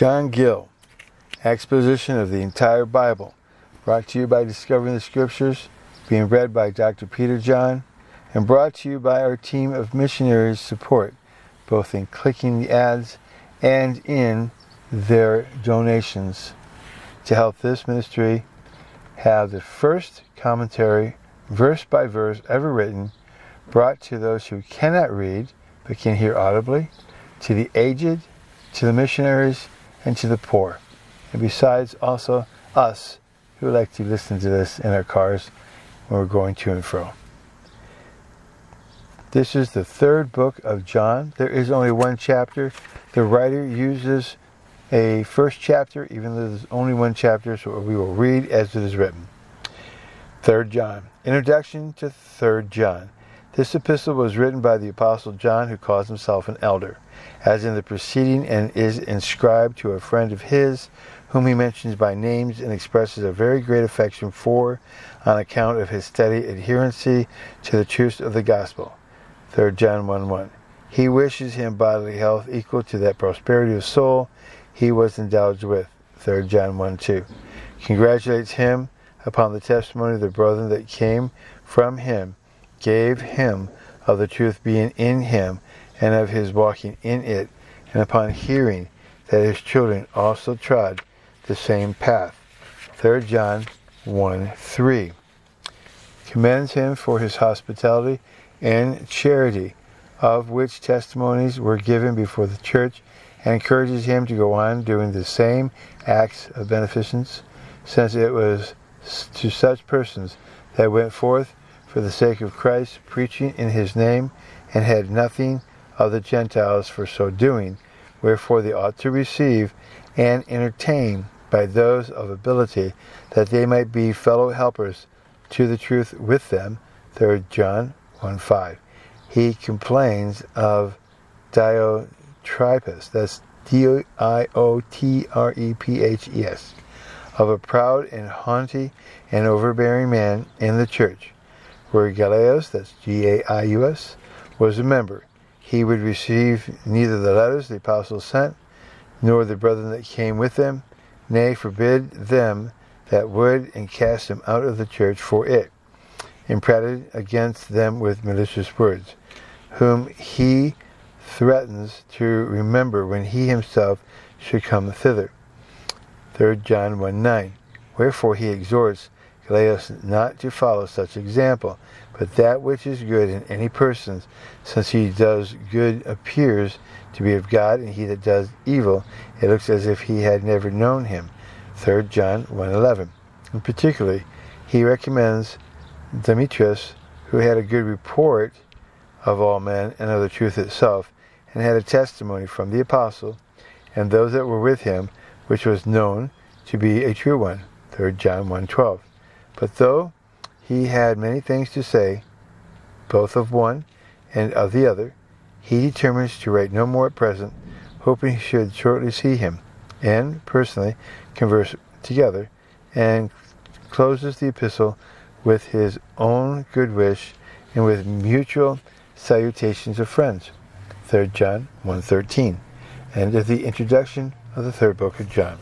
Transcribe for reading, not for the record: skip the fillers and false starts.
John Gill, Exposition of the entire Bible, brought to you by Discovering the Scriptures, being read by Dr. Peter John, and brought to you by our team of missionaries support, both in clicking the ads and in their donations, to help this ministry have the first commentary, verse by verse, ever written, brought to those who cannot read but can hear audibly, to the aged, to the missionaries, and to the poor. And besides, also us who like to listen to this in our cars when we're going to and fro. This is the third book of John. There is only one chapter. The writer uses a first chapter, even though there's only one chapter, so we will read as it is written. 3 John. Introduction to 3 John. This epistle was written by the Apostle John, who calls himself an elder, as in the preceding, and is inscribed to a friend of his, whom he mentions by names and expresses a very great affection for, on account of his steady adherency to the truths of the gospel. 3 John 1:1. He wishes him bodily health equal to that prosperity of soul he was indulged with. 3 John 1:2. Congratulates him upon the testimony of the brethren that came from him, gave him of the truth being in him, and of his walking in it, and upon hearing that his children also trod the same path. 3 John 1:3. Commends him for his hospitality and charity, of which testimonies were given before the church, and encourages him to go on doing the same acts of beneficence, since it was to such persons that went forth for the sake of Christ, preaching in his name, and had nothing of the Gentiles for so doing, wherefore they ought to receive and entertain by those of ability, that they might be fellow helpers to the truth with them. 3 John 1:5. He complains of Diotrephes, that's Diotrephes, of a proud and haughty and overbearing man in the church, where Gaius, that's Gaius, was a member. He would receive neither the letters the apostles sent, nor the brethren that came with them, nay, forbid them that would, and cast them out of the church for it, and prated against them with malicious words, whom he threatens to remember when he himself should come thither. 3 John 1:9. Wherefore he exhorts Gaius not to follow such example, but that which is good in any person, since he does good appears to be of God, and he that does evil, it looks as if he had never known him. 3 John 1:11. And particularly, he recommends Demetrius, who had a good report of all men and of the truth itself, and had a testimony from the apostle and those that were with him, which was known to be a true one. 3 John 1:12. But though he had many things to say, both of one and of the other, he determines to write no more at present, hoping he should shortly see him, and personally converse together, and closes the epistle with his own good wish and with mutual salutations of friends. 3 John 1:13. End of the introduction of the third book of John.